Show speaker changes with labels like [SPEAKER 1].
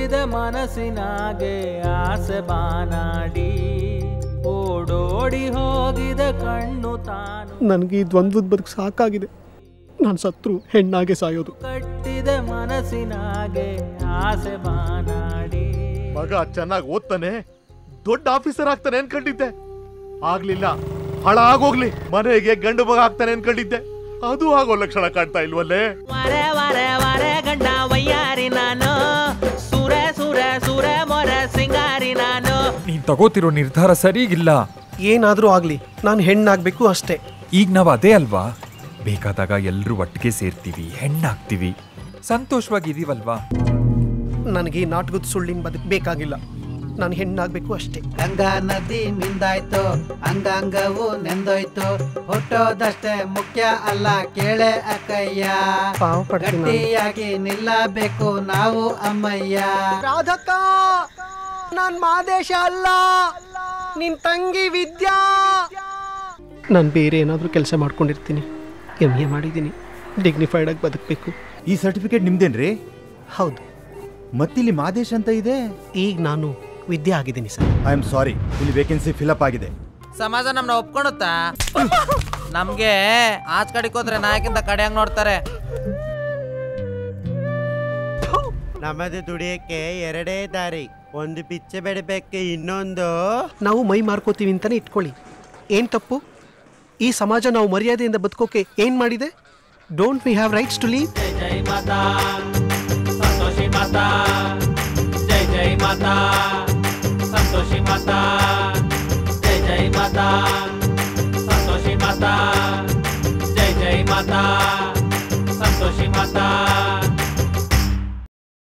[SPEAKER 1] ಕಟ್ಟಿದ ಮನಸ್ಸಿನಾಗೆ ಆಸೆ ಬಾನಾಡಿ ಓಡೋಡಿ ಹೋಗಿದ ಕಣ್ಣು ತಾನು.
[SPEAKER 2] ನನಗೆ ಈ ದ್ವಂದ್ವದ ಬದುಕು ಸಾಕಾಗಿದೆ. ನಾನು ಸತ್ರು ಹೆಣ್ಣಾಗೆ ಸಾಯೋದು.
[SPEAKER 1] ಕಟ್ಟಿದ ಮನಸ್ಸಿನಾಗೆ ಆಸೆ ಬಾನಾಡಿ.
[SPEAKER 3] ಮಗ ಚೆನ್ನಾಗಿ ಓದ್ತಾನೆ, ದೊಡ್ಡ ಆಫೀಸರ್ ಆಗ್ತಾನೆ ಅನ್ಕೊಂಡಿದ್ದೆ, ಆಗ್ಲಿಲ್ಲ. ಹಾಳಾಗೋಗ್ಲಿ, ಮನೆಗೆ ಗಂಡು ಮಗ ಆಗ್ತಾನೆ ಅನ್ಕೊಂಡಿದ್ದೆ, ಅದು ಆಗೋ ಲಕ್ಷಣ ಕಾಣ್ತಾ ಇಲ್ವಲ್ಲೇ.
[SPEAKER 1] ವರೆ ವರೆ ವರೆ ಗಂಡ ವಯ್ಯಾರಿ ನಾನು, ಸುರೆ ಸುರೆ ಸುರೆ ಮೊರೆ ಸಿಂಗಾರಿ ನಾನು.
[SPEAKER 4] ನೀನ್ ತಗೋತಿರೋ ನಿರ್ಧಾರ ಸರಿಗಿಲ್ಲ.
[SPEAKER 2] ಏನಾದ್ರೂ ಆಗ್ಲಿ, ನಾನು ಹೆಣ್ಣಾಗ್ಬೇಕು ಅಷ್ಟೇ.
[SPEAKER 4] ಈಗ ನಾವು ಅದೇ ಅಲ್ವಾ, ಬೇಕಾದಾಗ ಎಲ್ರೂ ಒಟ್ಟಿಗೆ ಸೇರ್ತೀವಿ, ಹೆಣ್ಣಾಗ್ತೀವಿ, ಸಂತೋಷವಾಗಿದೀವಲ್ವಾ.
[SPEAKER 2] ನನಗೆ ಈ ನಾಟಕದ ಸುಳ್ಳಿನ ಬದುಕು ಬೇಕಾಗಿಲ್ಲ. ನಾನು ಹೆಣ್ಣಾಗ್ಬೇಕು ಅಷ್ಟೇ.
[SPEAKER 5] ಗಂಗಾ ನದಿ ಮಿಂದಾಯ್ತು, ಅಂಗಾಂಗವು ನೆಂದೋಯ್ತು, ಹುಟ್ಟೋದಷ್ಟೇ ಮುಖ್ಯ ಅಲ್ಲ ಕೇಳೆ ಅಕ್ಕಯ್ಯ. ಗಟ್ಟಿಯಾಗಿ ನಿಲ್ಲಬೇಕು ನಾವು ಅಮ್ಮಯ್ಯ.
[SPEAKER 2] ರಾಧಕ್ಕ, ನಾನ್ ಮಾದೇಶ ಅಲ್ಲ, ನಿನ್ ತಂಗಿ ವಿದ್ಯಾ. ನಾನು ಬೇರೆ ಏನಾದರೂ ಕೆಲಸ ಮಾಡ್ಕೊಂಡಿರ್ತೀನಿ, MA ಮಾಡಿದ್ದೀನಿ, ಡಿಗ್ನಿಫೈಡ್ ಆಗಿ ಬದುಕಬೇಕು.
[SPEAKER 6] ಈ ಸರ್ಟಿಫಿಕೇಟ್ ನಿಮ್ದೇನ್ರಿ?
[SPEAKER 2] ಹೌದು.
[SPEAKER 6] ಮತ್ತಿಲ್ಲಿ ಮಾದೇಶ್ ಅಂತ ಇದೆ.
[SPEAKER 2] ಈಗ ನಾನು ವಿದ್ಯಾ ಆಗಿದ್ದೀನಿ ಸರ್.
[SPEAKER 6] ಐ ಆಮ್ ಸಾರಿ, ಇಲ್ಲಿ ವೇಕೆನ್ಸಿ ಫಿಲಪ್ ಆಗಿದೆ.
[SPEAKER 1] ಸಮಾಜ ನಮ್ನ ಒಪ್ಕೊಳುತ್ತಾ? ನಮ್ಗೆ ಆಚ್ ಕಡೆಗೆ ಹೋದ್ರೆ ನಾಯಕಿಂದ ಕಡೆಯಂಗ್ ನೋಡ್ತಾರೆ.
[SPEAKER 5] ನಮ್ಮದು ದುಡಿಯಕ್ಕೆ ಎರಡೇ ದಾರಿ, ಒಂದು ಪಿಚ್ಚೆ ಬೆಳಿಬೇಕು, ಇನ್ನೊಂದು
[SPEAKER 2] ನಾವು ಮೈ ಮಾರ್ಕೋತೀವಿ ಅಂತಾನೆ ಇಟ್ಕೊಳ್ಳಿ. ಏನ್ ತಪ್ಪು? ಈ ಸಮಾಜ ನಾವು ಮರ್ಯಾದೆಯಿಂದ ಬದುಕೋಕೆ ಏನ್ ಮಾಡಿದೆ? Don't we have rights to leave?
[SPEAKER 1] ಜೈ ಮಾತಾ, ಸಂತೋಷಿ ಮಾತಾ, ಜೈ ಜೈ ಮಾತಾ, ಸಂತೋಷಿ ಮಾತಾ, ಜೈ ಜೈ ಮಾತಾ, ಸಂತೋಷಿ ಮಾತಾ, ಜೈ ಜೈ ಮಾತಾ, ಸಂತೋಷಿ ಮಾತಾ.